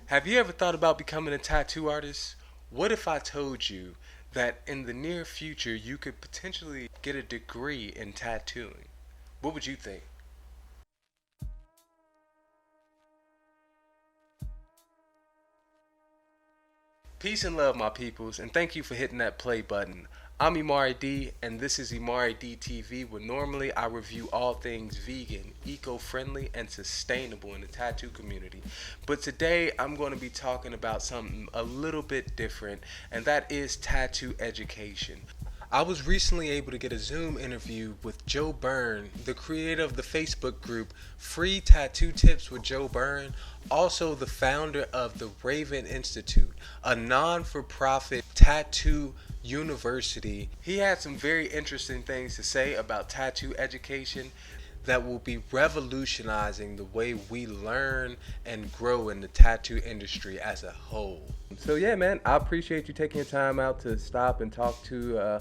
Have you ever thought about becoming a tattoo artist? What if I told you that in the near future you could potentially get a degree in tattooing? What would you think? Peace and love, my peoples, and thank you for hitting that play button. I'm Imari D, and this is Imari D TV, where normally I review all things vegan, eco friendly, and sustainable in the tattoo community. But today I'm going to be talking about something a little bit different, and that is tattoo education. I was recently able to get a Zoom interview with Joe Byrne, the creator of the Facebook group Free Tattoo Tips with Joe Byrne, also the founder of the Raven Institute, a non for profit tattoo university. He had some very interesting things to say about tattoo education that will be revolutionizing the way we learn and grow in the tattoo industry as a whole. So yeah, man, I appreciate you taking your time out to stop and talk to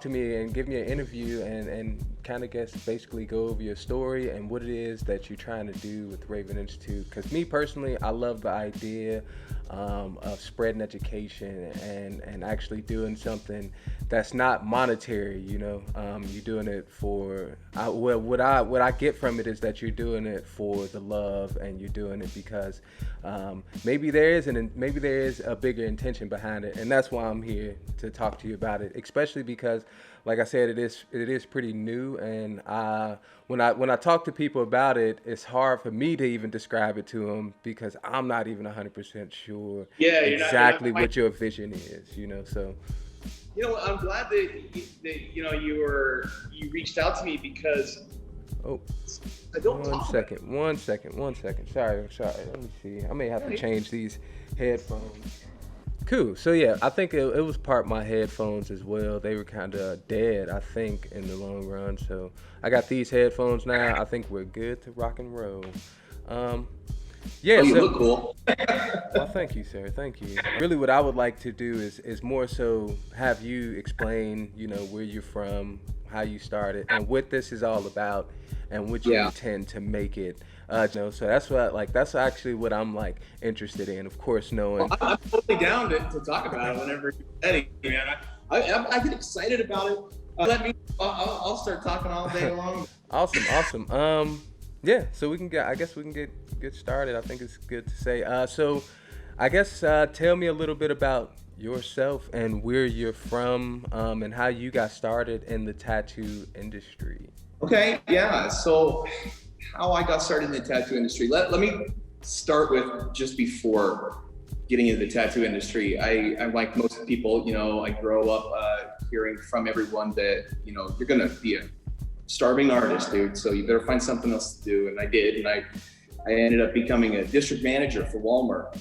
me and give me an interview and kind of guess basically go over your story and what it is that you're trying to do with the Raven Institute. Because me personally, I love the idea of spreading education and actually doing something that's not monetary. You're doing it for what I get from it is that you're doing it for the love, and you're doing it because maybe there is a bigger intention behind it, and that's why I'm here to talk to you about it. Especially because, like I said, it is pretty new, and when I talk to people about it, it's hard for me to even describe it to them because I'm not even 100% sure Yeah, you're not exactly quite. what your vision is. So. I'm glad that you reached out to me because Oh, I don't one talk about. second, one second, one second. Sorry. Let me see. I may have to Yeah, change these headphones. Cool. So yeah, I think it was part my headphones as well. They were kind of dead, I think, in the long run. So I got these headphones now. I think we're good to rock and roll. Um, oh, yeah. you So look cool. well, thank you, sir. Thank you. Really, what I would like to do is more so have you explain, where you're from, how you started, and what this is all about, and what you Yeah. intend to make it. So that's actually what I'm like interested in. Of course, Well, knowing. I'm totally down to talk about it whenever you're ready, man. I get excited about it. Let me. I'll start talking all day long. Awesome, awesome. Yeah. So we can get. I guess we can get started. I think it's good to say. So, I guess tell me a little bit about yourself and where you're from, and how you got started in the tattoo industry. Okay. Yeah. So, how I got started in the tattoo industry. Let me start with just before getting into the tattoo industry. I'm like most people. I grow up hearing from everyone that you're gonna be a starving artist, dude. So you better find something else to do. And I did, and I ended up becoming a district manager for Walmart.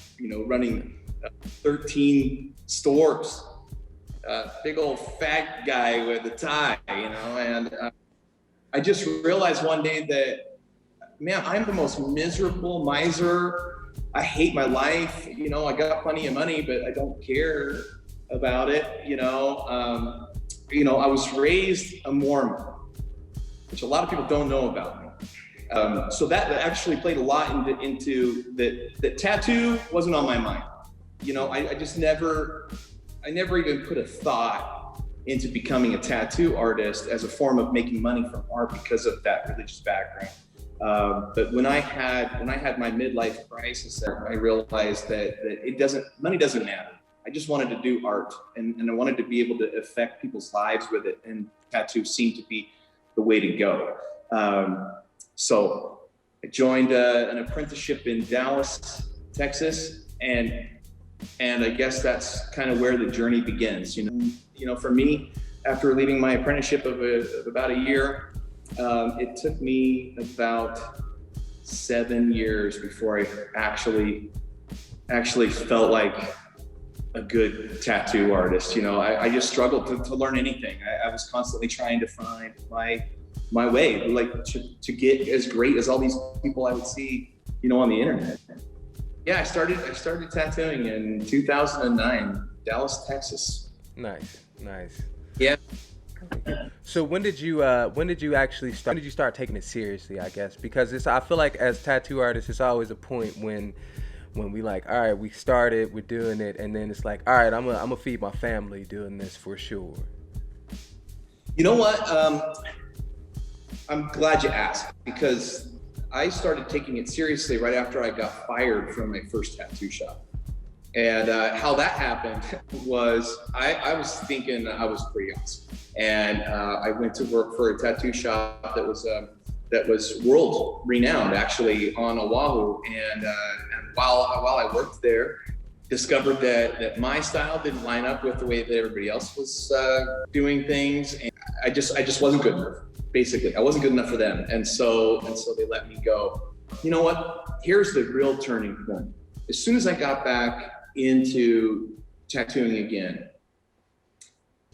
Running 13 stores. Big old fat guy with a tie, and I just realized one day that, man, I'm the most miserable miser. I hate my life. I got plenty of money, but I don't care about it. I was raised a Mormon, which a lot of people don't know about me. So that actually played a lot into that. Tattoo wasn't on my mind. I just I never even put a thought into becoming a tattoo artist as a form of making money from art because of that religious background. But when I had my midlife crisis, I realized that money doesn't matter. I just wanted to do art, and I wanted to be able to affect people's lives with it, and tattoo seemed to be the way to go. So I joined an apprenticeship in Dallas, Texas, and I guess that's kind of where the journey begins. For me, after leaving my apprenticeship of about a year, it took me about 7 years before I actually felt like a good tattoo artist. I just struggled to learn anything. I was constantly trying to find my way, like to get as great as all these people I would see, on the internet. Yeah, I started tattooing in 2009, Dallas, Texas. Nice, nice. Yeah. So when did you actually start? When did you start taking it seriously? I guess because I feel like as tattoo artists, it's always a point when we like, all right, we started, we're doing it, and then it's like, all right, I'm gonna feed my family doing this for sure. You know what? I'm glad you asked, because I started taking it seriously right after I got fired from my first tattoo shop. And how that happened was I was thinking I was pretty awesome. And I went to work for a tattoo shop that was world renowned, actually, on Oahu. And while I worked there, discovered that my style didn't line up with the way that everybody else was doing things. And I just wasn't good enough. Basically, I wasn't good enough for them. And so they let me go. You know what? Here's the real turning point. As soon as I got back into tattooing again,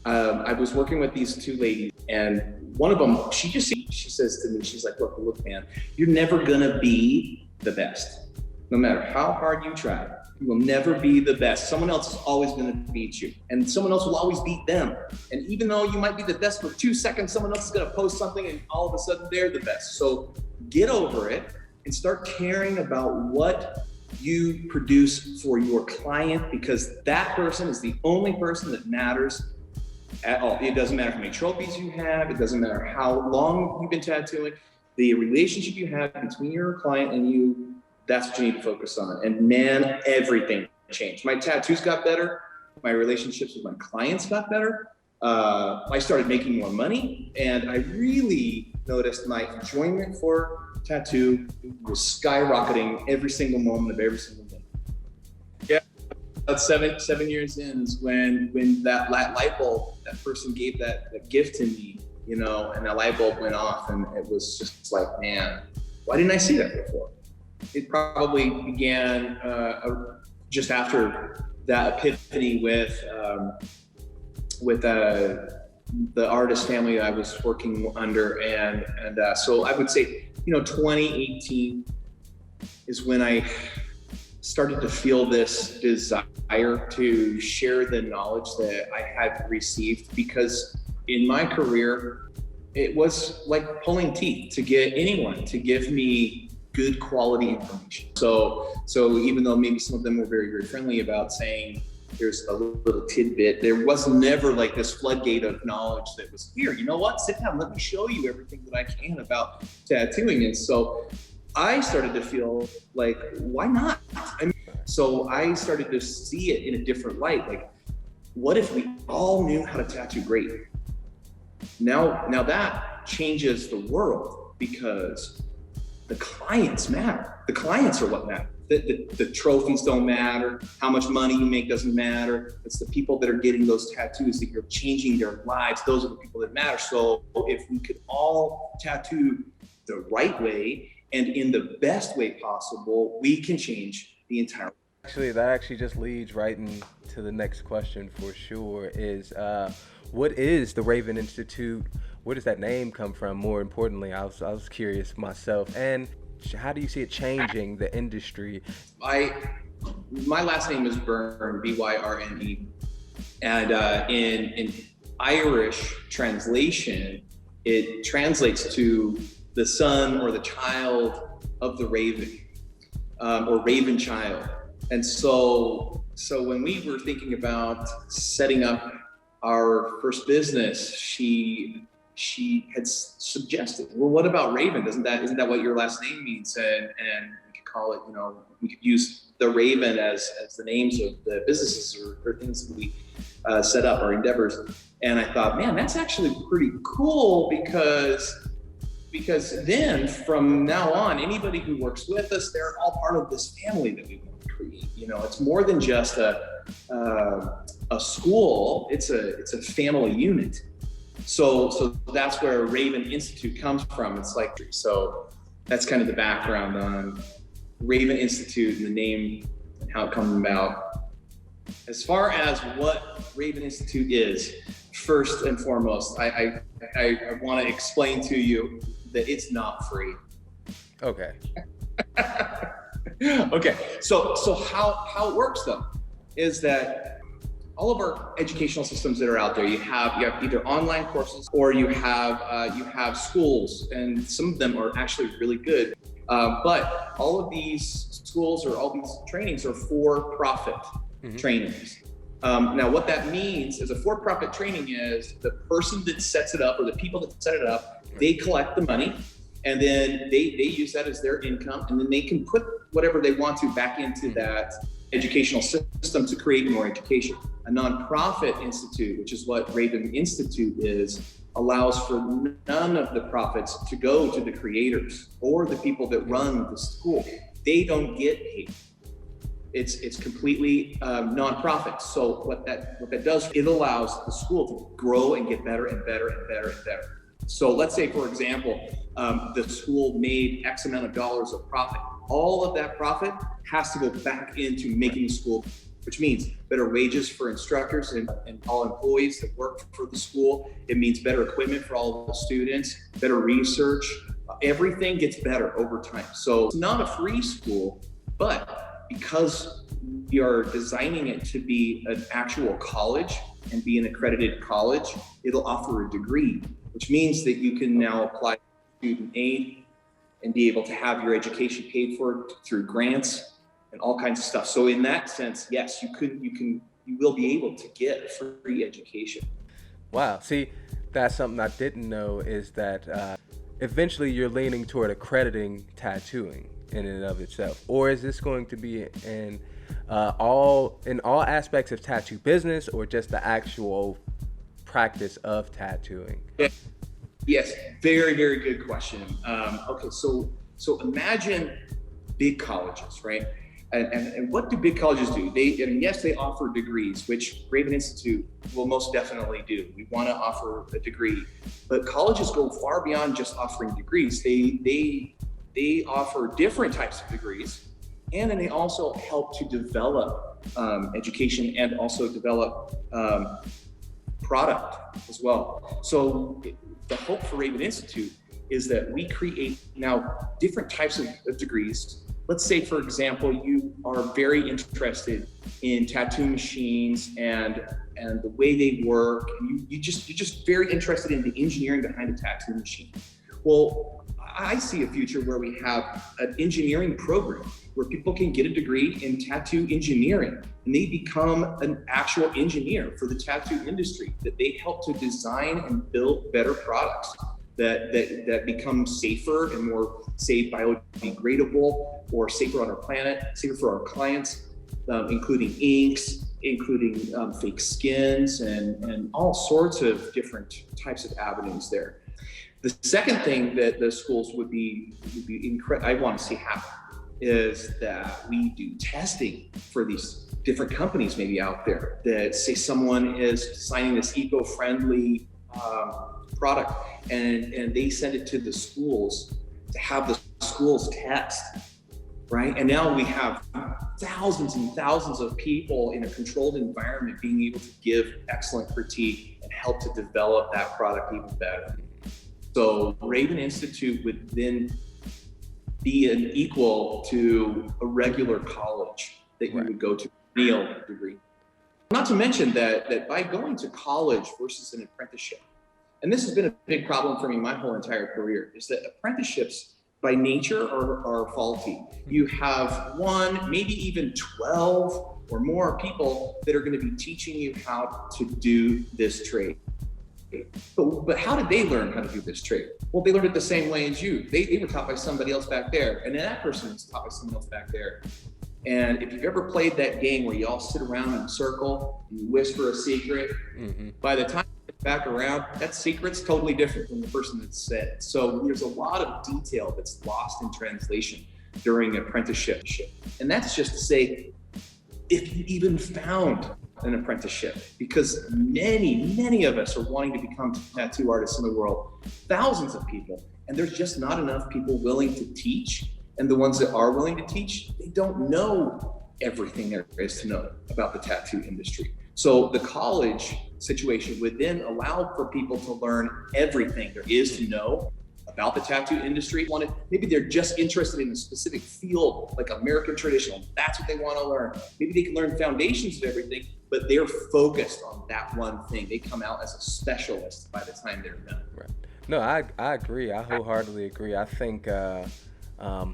I was working with these two ladies, and one of them, she says to me, she's like, look, man, you're never gonna be the best. No matter how hard you try, you will never be the best. Someone else is always gonna beat you, and someone else will always beat them. And even though you might be the best for 2 seconds, someone else is gonna post something and all of a sudden they're the best. So get over it and start caring about what you produce for your client, because that person is the only person that matters at all. It doesn't matter how many trophies you have. It doesn't matter how long you've been tattooing. The relationship you have between your client and you, that's what you need to focus on. And man, everything changed. My tattoos got better. My relationships with my clients got better. I started making more money, and I really noticed my enjoyment for tattoo was skyrocketing every single moment of every single day. Yeah, about seven years in is when that light bulb, that person gave that gift to me, you know, and that light bulb went off, and it was just like, man, why didn't I see that before? It probably began just after that epiphany with the artist family that I was working under, and so I would say, you know, 2018 is when I started to feel this desire to share the knowledge that I had received, because in my career, it was like pulling teeth to get anyone to give me good quality information. So even though maybe some of them were very, very friendly about saying, there's a little tidbit, there was never like this floodgate of knowledge that was here. You know what? Sit down, let me show you everything that I can about tattooing. And so I started to feel like, why not? I mean, so I started to see it in a different light. Like, what if we all knew how to tattoo great? Now that changes the world, because the clients matter. The clients are what matter. The trophies don't matter. How much money you make doesn't matter. It's the people that are getting those tattoos that you're changing their lives. Those are the people that matter. So if we could all tattoo the right way and in the best way possible, we can change the entire world. Actually, that actually just leads right into the next question for sure. Is what is the Raven Institute? Where does that name come from? More importantly, I was curious myself. And how do you see it changing the industry? My last name is Byrne, Byrne, and in Irish translation, it translates to the son or the child of the raven, or raven child. And so when we were thinking about setting up our first business, she had suggested, well, what about Raven? Isn't that what your last name means? And we could call it, you know, we could use the Raven as the names of the businesses or things that we set up, our endeavors. And I thought, man, that's actually pretty cool, because then from now on, anybody who works with us, they're all part of this family that we want to create. You know, it's more than just a school. It's a family unit. So that's where Raven Institute comes from. It's like, so that's kind of the background on Raven Institute and the name and how it comes about. As far as what Raven Institute is, first and foremost, I want to explain to you that it's not free. Okay. Okay. So how it works though is that all of our educational systems that are out there, you have either online courses or you have schools, and some of them are actually really good. But all of these schools or all these trainings are for-profit trainings. Now, what that means is a for-profit training is the person that sets it up, or the people that set it up, they collect the money, and then they use that as their income, and then they can put whatever they want to back into that educational system to create more education. A nonprofit institute, which is what Raven Institute is, allows for none of the profits to go to the creators or the people that run the school. They don't get paid. It's completely nonprofit. So what that does, it allows the school to grow and get better and better and better and better. So let's say, for example, the school made X amount of dollars of profit. All of that profit has to go back into making the school, which means better wages for instructors and all employees that work for the school. It means better equipment for all of the students, better research. Everything gets better over time. So it's not a free school, but because we are designing it to be an actual college and be an accredited college, it'll offer a degree, which means that you can now apply student aid and be able to have your education paid for through grants and all kinds of stuff. So in that sense, yes, you will be able to get free education. Wow. See, that's something I didn't know, is that eventually you're leaning toward accrediting tattooing in and of itself, or is this going to be in all aspects of tattoo business, or just the actual practice of tattooing? Yes, very, very good question. Okay, so imagine big colleges, right? And what do big colleges do? Yes, they offer degrees, which Raven Institute will most definitely do. We want to offer a degree, but colleges go far beyond just offering degrees. They offer different types of degrees, and then they also help to develop education and also develop product as well. So the hope for Raven Institute is that we create now different types of degrees. Let's say, for example, you are very interested in tattoo machines and the way they work, and you're just very interested in the engineering behind a tattoo machine. Well, I see a future where we have an engineering program where people can get a degree in tattoo engineering, and they become an actual engineer for the tattoo industry, that they help to design and build better products that become safer and more, say, biodegradable, or safer on our planet, safer for our clients, including inks, including fake skins, and all sorts of different types of avenues there. The second thing that the schools would be I want to see happen is that we do testing for these different companies maybe out there, that say someone is designing this eco-friendly product, and they send it to the schools to have the schools test, right? And now we have thousands and thousands of people in a controlled environment being able to give excellent critique and help to develop that product even better. So Raven Institute would then be an equal to a regular college that you would go to, a degree. Not to mention that by going to college versus an apprenticeship, and this has been a big problem for me my whole entire career, is that apprenticeships by nature are faulty. You have one, maybe even 12 or more people that are going to be teaching you how to do this trade. But how did they learn how to do this trade? Well, they learned it the same way as you. They were taught by somebody else back there, and then that person was taught by someone else back there. And if you've ever played that game where you all sit around in a circle and you whisper a secret, by the time you get back around, that secret's totally different from the person that said it. So there's a lot of detail that's lost in translation during apprenticeship. And that's just to say, if you even found an apprenticeship, because many of us are wanting to become tattoo artists in the world, thousands of people, and there's just not enough people willing to teach. And the ones that are willing to teach, they don't know everything there is to know about the tattoo industry. So the college situation would then allow for people to learn everything there is to know about the tattoo industry. Maybe they're just interested in a specific field, like American traditional. That's what they want to learn. Maybe they can learn foundations of everything, but they're focused on that one thing. They come out as a specialist by the time they're done. Right. No, I agree. I wholeheartedly agree. I think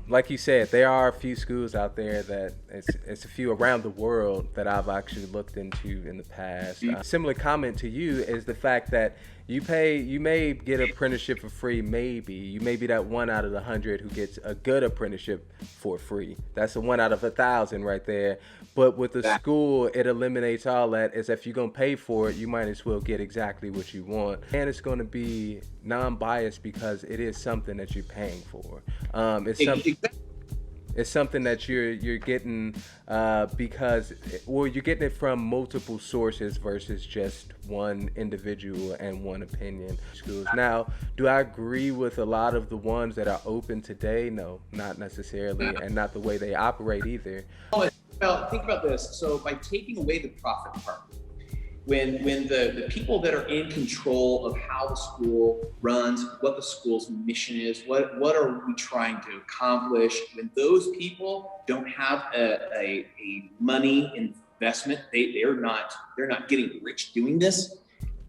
Like you said, there are a few schools out there that it's a few around the world that I've actually looked into in the past. Similar comment to you is the fact that you may get an apprenticeship for free. Maybe you may be that one out of the 100 who gets a good apprenticeship for free. That's a one out of 1,000 right there. But with the school, it eliminates all that. Is if you're gonna pay for it, you might as well get exactly what you want, and it's gonna be non-biased because it is something that you're paying for. It's something that you're getting because, well, you're getting it from multiple sources versus just one individual and one opinion. Schools. Now, do I agree with a lot of the ones that are open today? No, not necessarily, and not the way they operate either. Well, think about this. So by taking away the profit part, when the people that are in control of how the school runs, what the school's mission is, what are we trying to accomplish, when those people don't have a money investment, they're not getting rich doing this.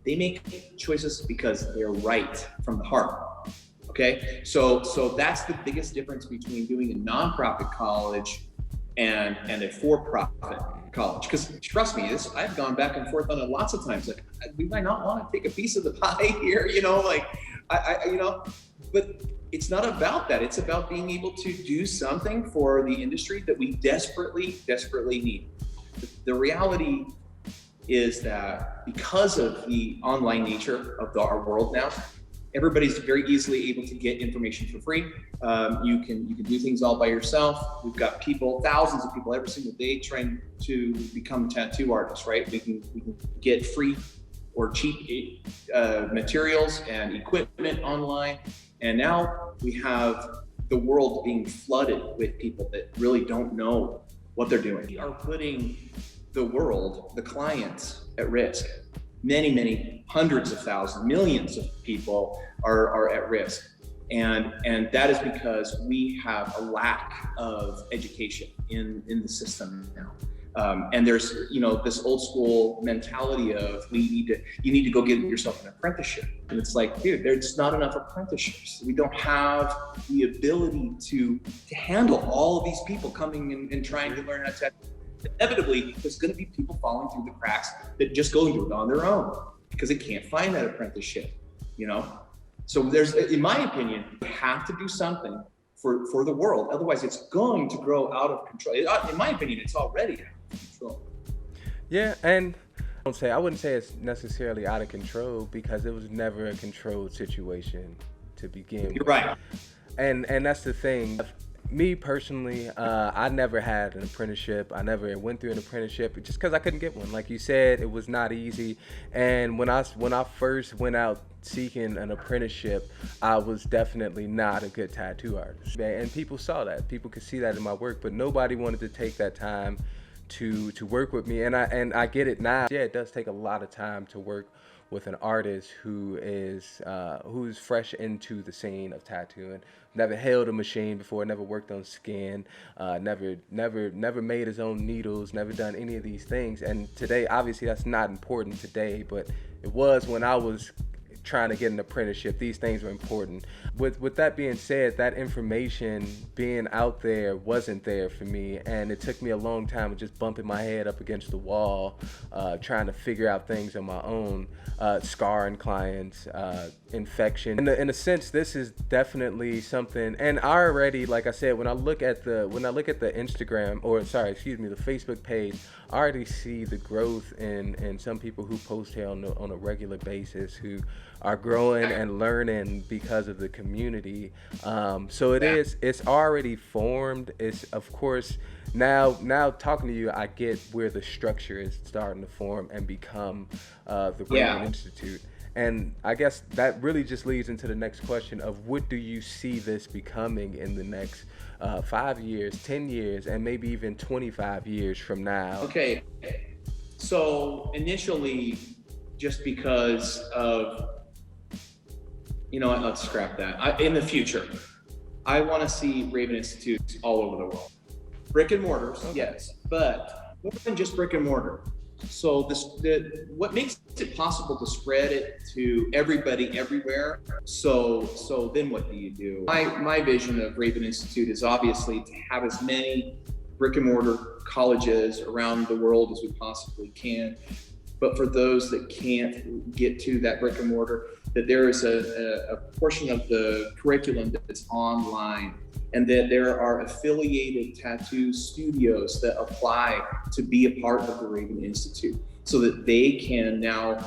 They make choices because they're right from the heart. Okay, so that's the biggest difference between doing a nonprofit college and a for-profit college. Because trust me, I've gone back and forth on it lots of times. Like, we might not want to take a piece of the pie here, but it's not about that. It's about being able to do something for the industry that we desperately, desperately need. The reality is that because of the online nature of our world now, everybody's very easily able to get information for free. You can do things all by yourself. We've got thousands of people every single day trying to become tattoo artists, right? We can get free or cheap materials and equipment online. And now we have the world being flooded with people that really don't know what they're doing. We are putting the world, the clients, at risk. Many hundreds of thousands, millions of people are at risk. And that is because we have a lack of education in the system now. And there's, this old school mentality of you need to go get yourself an apprenticeship. And it's like, dude, there's not enough apprenticeships. We don't have the ability to handle all of these people coming and trying to learn how to tattoo. Inevitably, there's going to be people falling through the cracks that just go and do it on their own because they can't find that apprenticeship, So there's, in my opinion, you have to do something for the world. Otherwise, it's going to grow out of control. In my opinion, it's already out of control. Yeah, and I wouldn't say it's necessarily out of control because it was never a controlled situation to begin with. You're right. And that's the thing. Me personally, I never had an apprenticeship. I never went through an apprenticeship just because I couldn't get one. Like you said, it was not easy. And when I first went out seeking an apprenticeship, I was definitely not a good tattoo artist. And people saw that. People could see that in my work, but nobody wanted to take that time to work with me. And I get it now. Yeah, it does take a lot of time to work with an artist who's fresh into the scene of tattooing, never held a machine before, never worked on skin, never made his own needles, never done any of these things. And today, obviously, that's not important today, but it was when I was trying to get an apprenticeship. These things were important. With that being said, that information being out there wasn't there for me, and it took me a long time of just bumping my head up against the wall, trying to figure out things on my own, scarring clients, infection. In a sense, this is definitely something. And I already, like I said, when I look at the Instagram, the Facebook page, I already see the growth in some people who post here on a regular basis, who are growing and learning because of the community. So it's already formed. It's, of course, now talking to you, I get where the structure is starting to form and become the Raven Institute. And I guess that really just leads into the next question of what do you see this becoming in the next 5 years, 10 years, and maybe even 25 years from now? Okay, so initially, just because of, let's scrap that. In the future, I want to see Raven Institutes all over the world. Brick and mortars, yes, but more than just brick and mortar. So what makes it possible to spread it to everybody everywhere? So then what do you do? My vision of Raven Institute is obviously to have as many brick and mortar colleges around the world as we possibly can. But for those that can't get to that brick and mortar, that there is a portion of the curriculum that's online, and that there are affiliated tattoo studios that apply to be a part of the Raven Institute, so that they can now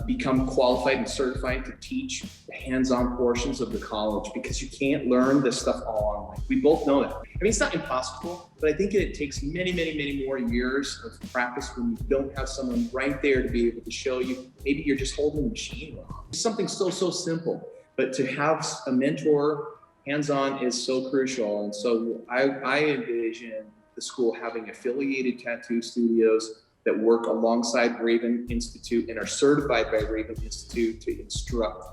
become qualified and certified to teach hands-on portions of the college, because you can't learn this stuff all online. We both know that. I mean, it's not impossible, but I think it takes many, many, many more years of practice when you don't have someone right there to be able to show you. Maybe you're just holding the machine wrong. It's something so simple, but to have a mentor hands-on is so crucial. And so I envision the school having affiliated tattoo studios that work alongside Raven Institute and are certified by Raven Institute to instruct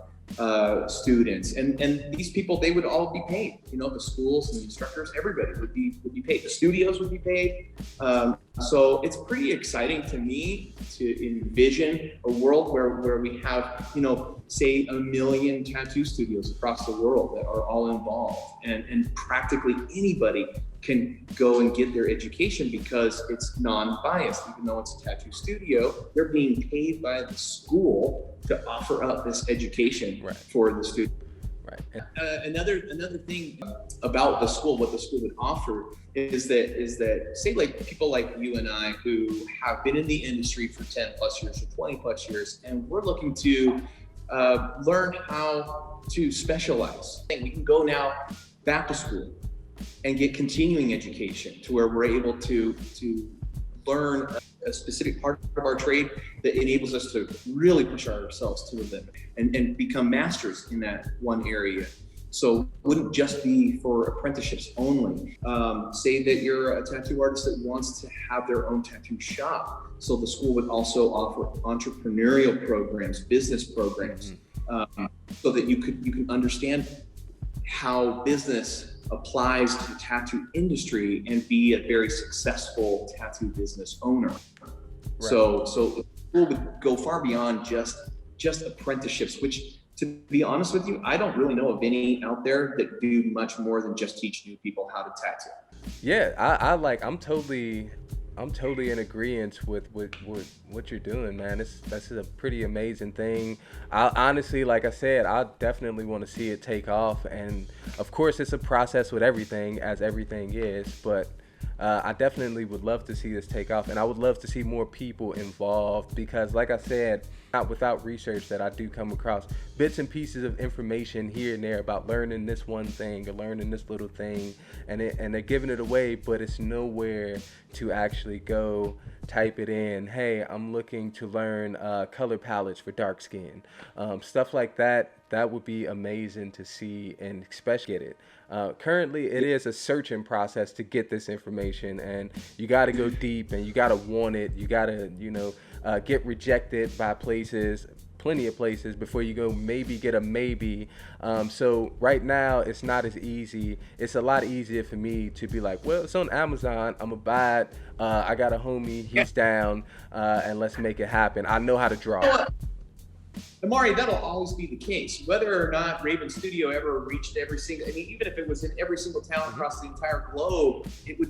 students. And these people, they would all be paid. You know, the schools and the instructors, everybody would be paid. The studios would be paid. So it's pretty exciting to me to envision a world where we have, you know, say 1 million tattoo studios across the world that are all involved, and practically anybody can go and get their education because it's non-biased. Even though it's a tattoo studio, they're being paid by the school to offer up this education for the student. Right. Another thing about the school, what the school would offer is that say like people like you and I who have been in the industry for 10 plus years or 20 plus years, and we're looking to learn how to specialize. We can go now back to school and get continuing education to where we're able to learn a specific part of our trade that enables us to really push ourselves to the limit and become masters in that one area. So it wouldn't just be for apprenticeships only. Say that you're a tattoo artist that wants to have their own tattoo shop. So the school would also offer entrepreneurial programs, business programs, so that you can understand how business applies to the tattoo industry and be a very successful tattoo business owner. Right. So the school would go far beyond just apprenticeships, which, to be honest with you, I don't really know of any out there that do much more than just teach new people how to tattoo. Yeah, I'm totally in agreement with what you're doing, man. That's a pretty amazing thing. I honestly, like I said, I definitely want to see it take off. And of course, it's a process with everything, as everything is. But I definitely would love to see this take off, and I would love to see more people involved, because, like I said, not without research that I do come across bits and pieces of information here and there about learning this one thing or learning this little thing, and they're giving it away, but it's nowhere to actually go type it in. Hey, I'm looking to learn color palettes for dark skin, stuff like that. That would be amazing to see, and especially get it. Currently, it is a searching process to get this information, and you got to go deep, and you got to want it. You got to, get rejected by plenty of places before you go maybe get a maybe. So right now, it's not as easy. It's a lot easier for me to be like, well, it's on Amazon. I'm going to buy it. I got a homie. He's down, and let's make it happen. I know how to draw. Amari, that'll always be the case. Whether or not Raven Studio ever reached every single, even if it was in every single town across the entire globe,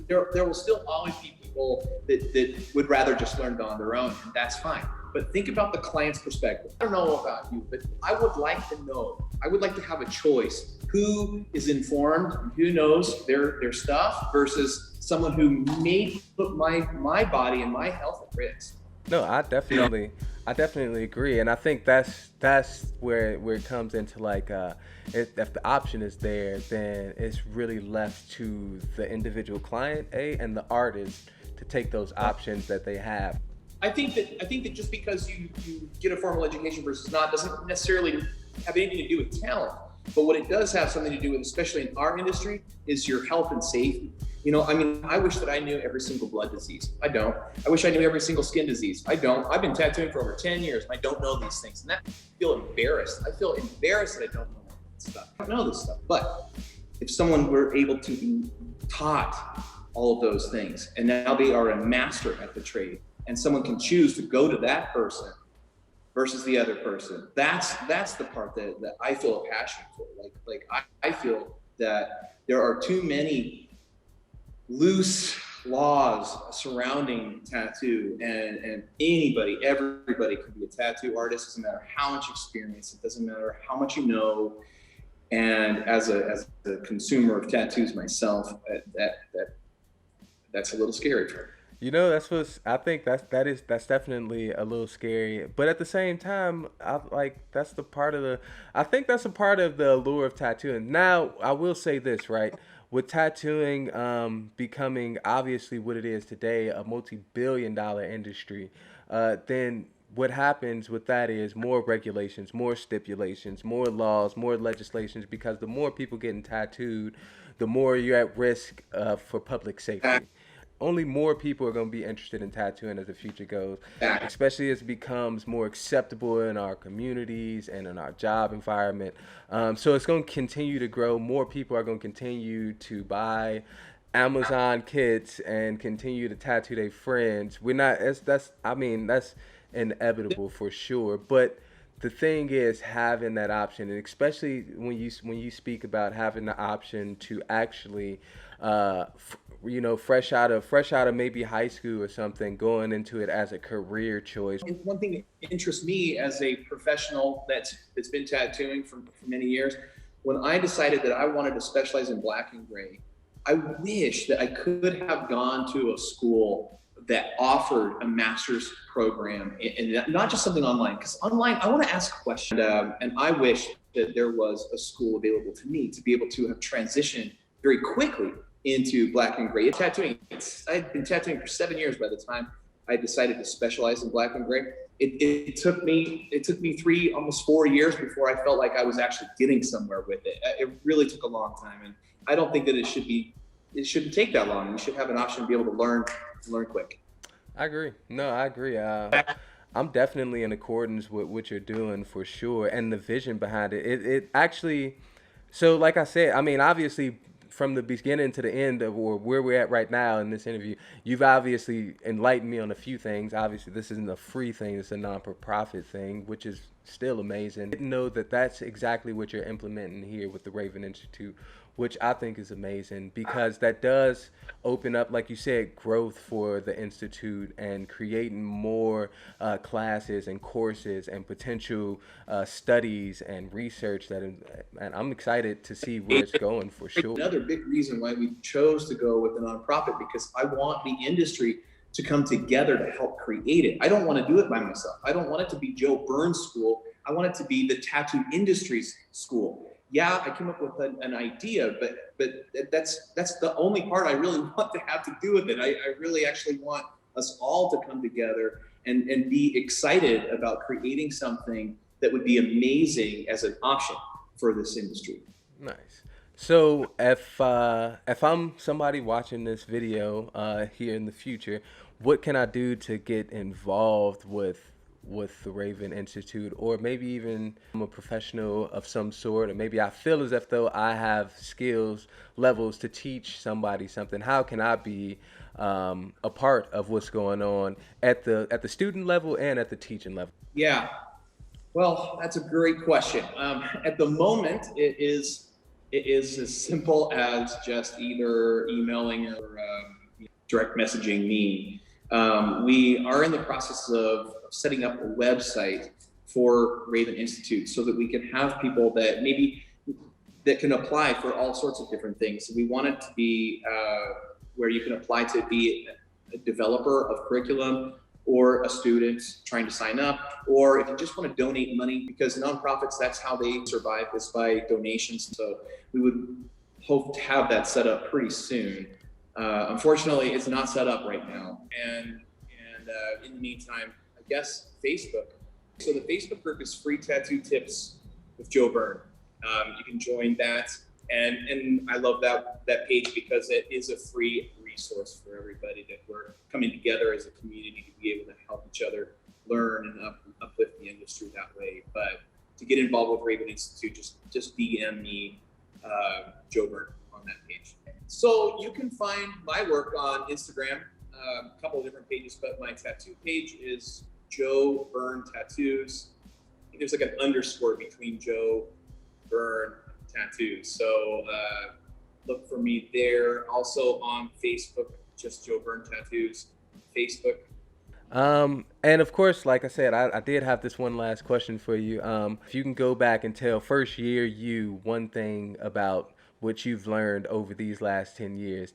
there will still always be people that would rather just learn it on their own, and that's fine. But think about the client's perspective. I don't know about you, but I would like to know. I would like to have a choice. Who is informed, who knows their stuff, versus someone who may put my body and my health at risk. No, I definitely agree, and I think that's where it comes into, like, if the option is there, then it's really left to the individual client, and the artist to take those options that they have. I think that just because you get a formal education versus not doesn't necessarily have anything to do with talent. But what it does have something to do with, especially in our industry, is your health and safety. I wish that I knew every single blood disease. I don't. I wish I knew every single skin disease. I don't. I've been tattooing for over 10 years, and I don't know these things. And I feel embarrassed. I feel embarrassed that I don't know this stuff. I don't know this stuff. But if someone were able to be taught all of those things, and now they are a master at the trade, and someone can choose to go to that person versus the other person. That's the part that I feel a passion for. I feel that there are too many loose laws surrounding tattoo, and everybody can be a tattoo artist. It doesn't matter how much experience, it doesn't matter how much you know. And as a consumer of tattoos myself, that's a little scary for me. You know, that's what I think. That's definitely a little scary, but at the same time, I like that's the part of the. I think that's a part of the allure of tattooing. Now, I will say this, right? With tattooing becoming obviously what it is today, a multi-billion-dollar industry, then what happens with that is more regulations, more stipulations, more laws, more legislations. Because the more people getting tattooed, the more you're at risk for public safety. Only more people are going to be interested in tattooing as the future goes, especially as it becomes more acceptable in our communities and in our job environment. So it's going to continue to grow. More people are going to continue to buy Amazon kits and continue to tattoo their friends. We're not. That's. I mean, that's inevitable for sure. But the thing is having that option, and especially when you speak about having the option to actually fresh out of maybe high school or something, going into it as a career choice. And one thing that interests me as a professional that's been tattooing for many years, when I decided that I wanted to specialize in black and gray, I wish that I could have gone to a school that offered a master's program, and not just something online. Because online, I want to ask questions, and I wish that there was a school available to me to be able to have transitioned very quickly into black and gray tattooing. I'd been tattooing for 7 years by the time I decided to specialize in black and gray. It took me almost 4 years before I felt like I was actually getting somewhere with it. It really took a long time, and I don't think that it shouldn't take that long. You should have an option to be able to learn quick. I agree. No, I agree. I'm definitely in accordance with what you're doing for sure, and the vision behind it. It actually, so like I said, I mean, obviously, from the beginning to the end of or where we're at right now in this interview, you've obviously enlightened me on a few things. Obviously, this isn't a free thing; it's a non-for-profit thing, which is still amazing. I didn't know that that's exactly what you're implementing here with the Raven Institute, which I think is amazing because that does open up, like you said, growth for the institute and creating more classes and courses and potential studies and research and I'm excited to see where it's going for sure. Another big reason why we chose to go with the nonprofit, because I want the industry to come together to help create it. I don't want to do it by myself. I don't want it to be Joe Byrne's school. I want it to be the tattoo industry's school. Yeah, I came up with an idea, but that's the only part I really want to have to do with it. I really actually want us all to come together and be excited about creating something that would be amazing as an option for this industry. Nice. So if I'm somebody watching this video here in the future, what can I do to get involved with the Raven Institute, or maybe even I'm a professional of some sort, or maybe I feel as if though I have skills levels to teach somebody something? How can I be a part of what's going on at the student level and at the teaching level? Yeah, well, that's a great question. At the moment, it is as simple as just either emailing or direct messaging me. We are in the process of setting up a website for Raven Institute so that we can have people that can apply for all sorts of different things. So we want it to be where you can apply to be a developer of curriculum, or a student trying to sign up, or if you just want to donate money, because nonprofits, that's how they survive, is by donations. So we would hope to have that set up pretty soon. Unfortunately, it's not set up right now. And in the meantime, I guess Facebook. So the Facebook group is Free Tattoo Tips with Joe Byrne. You can join that. And I love that page because it is a free resource for everybody, that we're coming together as a community to be able to help each other learn and uplift the industry that way. But to get involved with Raven Institute, just DM me, Joe Byrne, on that page. So you can find my work on Instagram. a couple of different pages, but my tattoo page is Joe Byrne Tattoos. I think there's like an underscore between Joe Byrne Tattoos. So look for me there. Also on Facebook, just Joe Byrne Tattoos, Facebook. And of course, like I said, I did have this one last question for you. If you can go back and tell first year you one thing about what you've learned over these last 10 years,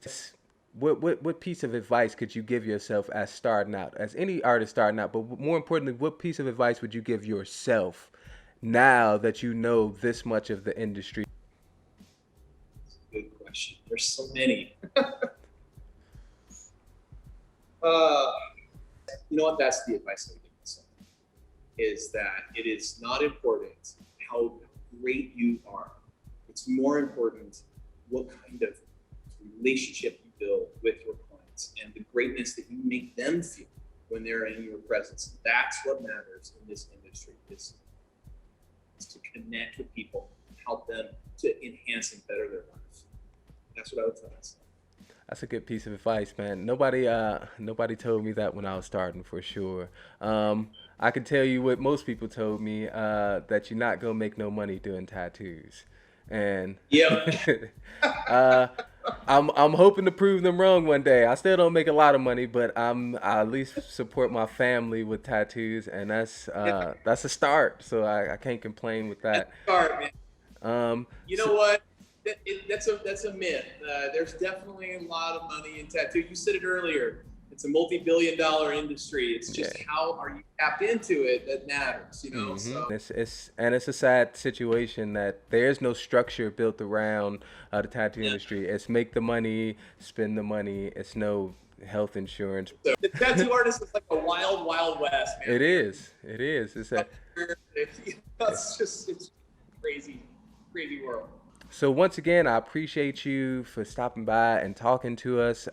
what piece of advice could you give yourself as starting out, as any artist starting out, but more importantly, what piece of advice would you give yourself now that you know this much of the industry? That's a good question. There's so many. You know what? That's the advice I would give myself, is that it is not important how great you are. It's more important what kind of relationship you build with your clients and the greatness that you make them feel when they're in your presence. That's what matters in this industry, is to connect with people and help them to enhance and better their lives. That's what I would tell myself. That's a good piece of advice, man. Nobody told me that when I was starting, for sure. I can tell you what most people told me, that you're not gonna make no money doing tattoos, and Yep. uh, I'm hoping to prove them wrong one day. I still don't make a lot of money, but I at least support my family with tattoos, and that's a start. So I can't complain with That's that. hard, man. You So, know what? That's a myth. There's definitely a lot of money in tattoo. You said it earlier. It's a multi-billion-dollar industry. It's just yeah. how are you tapped into it that matters. You know. Hmm. So It's a sad situation that there's no structure built around the tattoo yeah. industry. It's make the money, spend the money. It's no health insurance. So the tattoo artist is like a wild, wild west, man. It is. It is. It's crazy, crazy world. So once again, I appreciate you for stopping by and talking to us.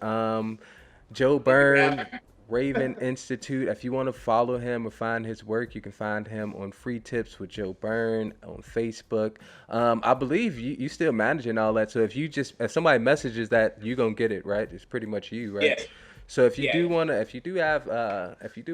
Joe Thank you for having Byrne, me. Raven Institute. If you want to follow him or find his work, you can find him on Free Tips with Joe Byrne on Facebook. I believe you still managing all that. So if somebody messages that, you're gonna get it, right? It's pretty much you, right? Yes. So if you Yeah. do wanna, if you do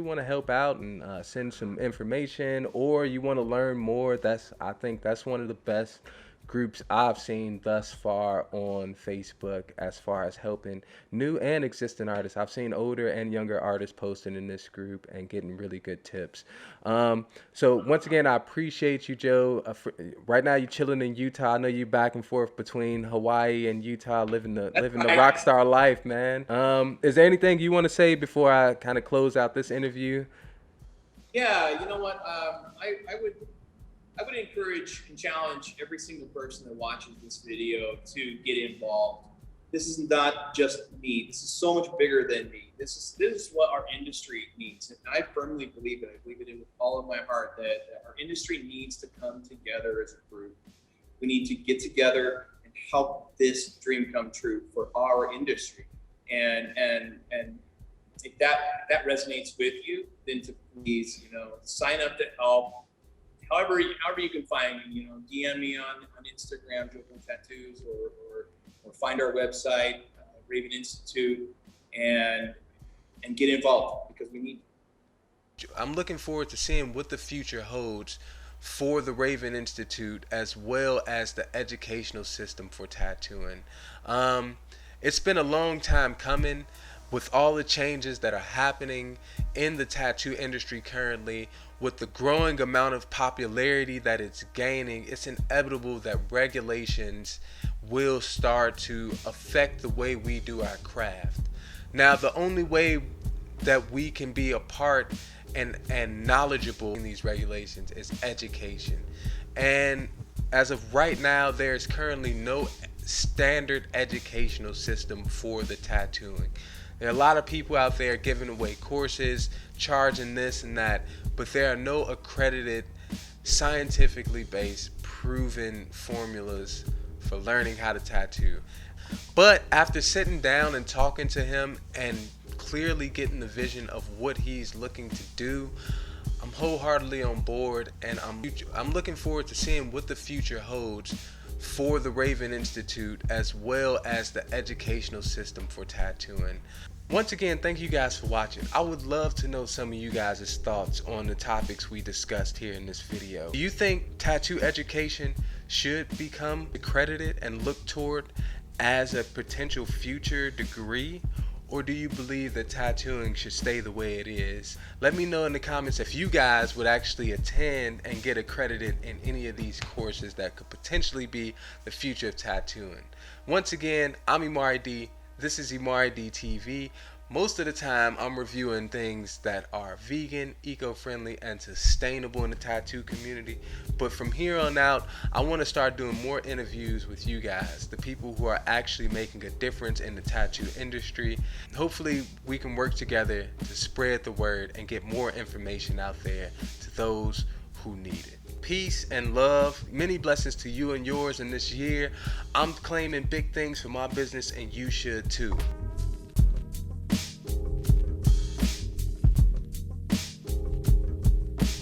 wanna help out and send some information, or you want to learn more, I think that's one of the best groups I've seen thus far on Facebook as far as helping new and existing artists. I've seen older and younger artists posting in this group and getting really good tips. So once again, I appreciate you, Joe. Right now, you're chilling in Utah. I know you back and forth between Hawaii and Utah, That's living the right. rock star life, man. Is there anything you want to say before I kind of close out this interview? Yeah. You know what? I would encourage and challenge every single person that watches this video to get involved. This is not just me. This is so much bigger than me. This is what our industry needs. And I firmly believe it. I believe it with all of my heart that our industry needs to come together as a group. We need to get together and help this dream come true for our industry. And if that resonates with you, then to please, sign up to help. However you can find me, DM me on Instagram, Joe Byrne Tattoos, or find our website, Raven Institute, and get involved because we need. I'm looking forward to seeing what the future holds for the Raven Institute as well as the educational system for tattooing. It's been a long time coming with all the changes that are happening in the tattoo industry currently. With the growing amount of popularity that it's gaining, it's inevitable that regulations will start to affect the way we do our craft. Now, the only way that we can be a part and knowledgeable in these regulations is education. And as of right now, there's currently no standard educational system for the tattooing. There are a lot of people out there giving away courses, charging this and that, but there are no accredited, scientifically based, proven formulas for learning how to tattoo. But after sitting down and talking to him and clearly getting the vision of what he's looking to do, I'm wholeheartedly on board, and I'm looking forward to seeing what the future holds for the Raven Institute as well as the educational system for tattooing. Once again, thank you guys for watching. I would love to know some of you guys' thoughts on the topics we discussed here in this video. Do you think tattoo education should become accredited and looked toward as a potential future degree? Or do you believe that tattooing should stay the way it is? Let me know in the comments if you guys would actually attend and get accredited in any of these courses that could potentially be the future of tattooing. Once again, I'm Imari D. This is Imari D TV. Most of the time I'm reviewing things that are vegan, eco-friendly, and sustainable in the tattoo community. But from here on out, I want to start doing more interviews with you guys, the people who are actually making a difference in the tattoo industry. Hopefully we can work together to spread the word and get more information out there to those who need it. Peace and love. Many blessings to you and yours in this year. I'm claiming big things for my business, and you should too.